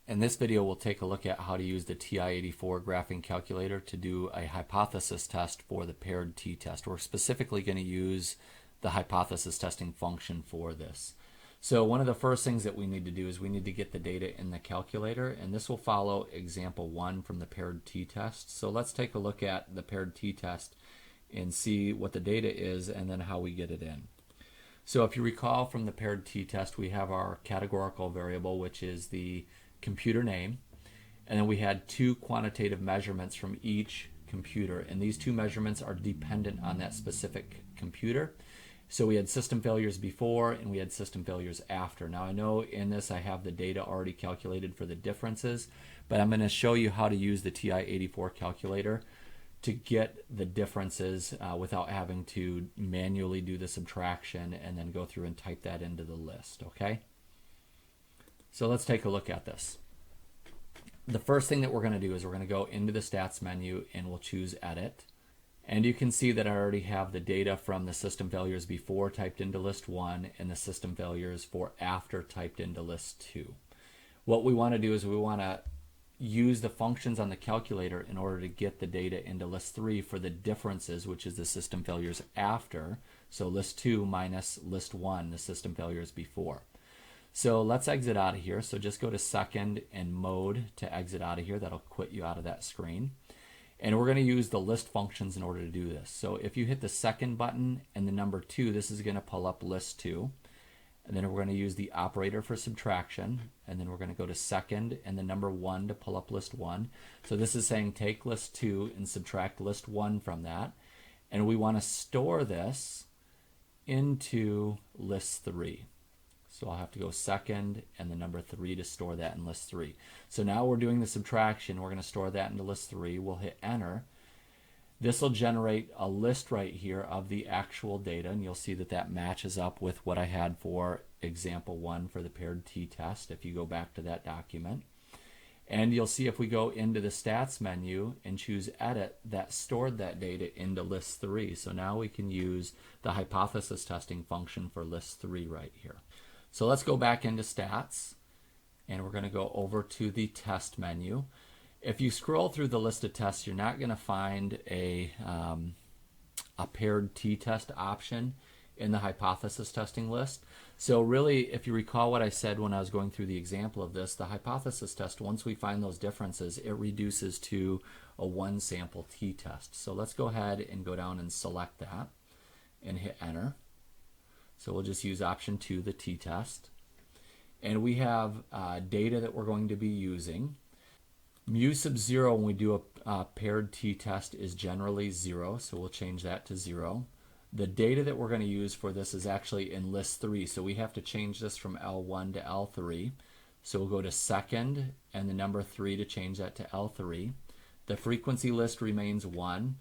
In this video, we'll take a look at how to use the TI-84 graphing calculator to do a hypothesis test for the paired t-test. We're specifically going to use the hypothesis testing function for this. So one of the first things that we need to do is we need to get the data in the calculator, and this will follow example 1 from the paired t-test. So let's take a look at the paired t-test and see what the data is and then how we get it in. So if you recall from the paired t-test, we have our categorical variable, which is the computer name, and then we had two quantitative measurements from each computer, and these two measurements are dependent on that specific computer. So we had system failures before and we had system failures after. Now I know in this I have the data already calculated for the differences, but I'm going to show you how to use the TI-84 calculator to get the differences without having to manually do the subtraction and then go through and type that into the list, okay? So let's take a look at this. The first thing that we're going to do is we're going to go into the stats menu and we'll choose edit. And you can see that I already have the data from the system failures before typed into list 1 and the system failures for after typed into list 2. What we want to do is we want to use the functions on the calculator in order to get the data into list 3 for the differences, which is the system failures after. So list 2 minus list 1, the system failures before. So let's exit out of here. So just go to second and mode to exit out of here. That'll quit you out of that screen. And we're going to use the list functions in order to do this. So if you hit the second button and the number 2, this is going to pull up list 2. And then we're going to use the operator for subtraction. And then we're going to go to second and the number 1 to pull up list 1. So this is saying take list 2 and subtract list 1 from that. And we want to store this into list 3. So I'll have to go second and the number 3 to store that in list 3. So now we're doing the subtraction. We're going to store that into list 3. We'll hit enter. This will generate a list right here of the actual data, and you'll see that that matches up with what I had for example 1 for the paired t-test if you go back to that document. And you'll see if we go into the stats menu and choose edit, that stored that data into list 3. So now we can use the hypothesis testing function for list 3 right here. So let's go back into stats and we're going to go over to the test menu. If you scroll through the list of tests, you're not going to find a paired t-test option in the hypothesis testing list. So really, if you recall what I said when I was going through the example of this, the hypothesis test, once we find those differences, it reduces to a one sample t-test. So let's go ahead and go down and select that and hit enter. So we'll just use option 2, the t-test. And we have data that we're going to be using. Mu sub 0 when we do a paired t-test is generally 0, so we'll change that to 0. The data that we're going to use for this is actually in list 3, so we have to change this from L1 to L3. So we'll go to second and the number 3 to change that to L3. The frequency list remains 1.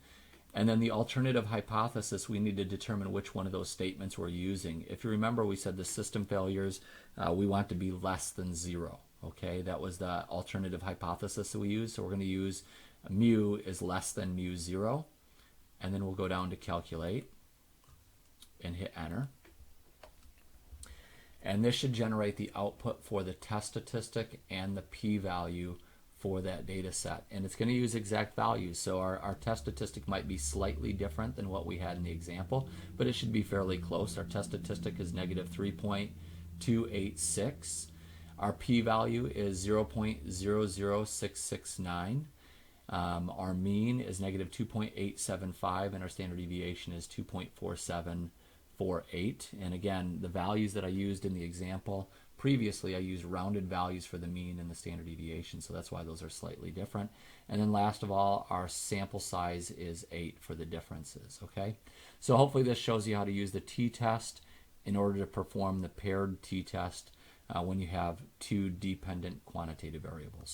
And then the alternative hypothesis, we need to determine which one of those statements we're using. If you remember, we said the system failures, we want to be less than 0. Okay, that was the alternative hypothesis that we used. So we're going to use mu is less than mu 0. And then we'll go down to calculate and hit enter. And this should generate the output for the test statistic and the p-value for that data set, and it's going to use exact values. So our test statistic might be slightly different than what we had in the example, but it should be fairly close. Our test statistic is negative 3.286. Our p-value is 0.00669. Our mean is negative 2.875, and our standard deviation is 2.4748. And again, the values that I used in the example previously, I used rounded values for the mean and the standard deviation, so that's why those are slightly different. And then last of all, our sample size is 8 for the differences, okay? So hopefully this shows you how to use the t-test in order to perform the paired t-test when you have two dependent quantitative variables.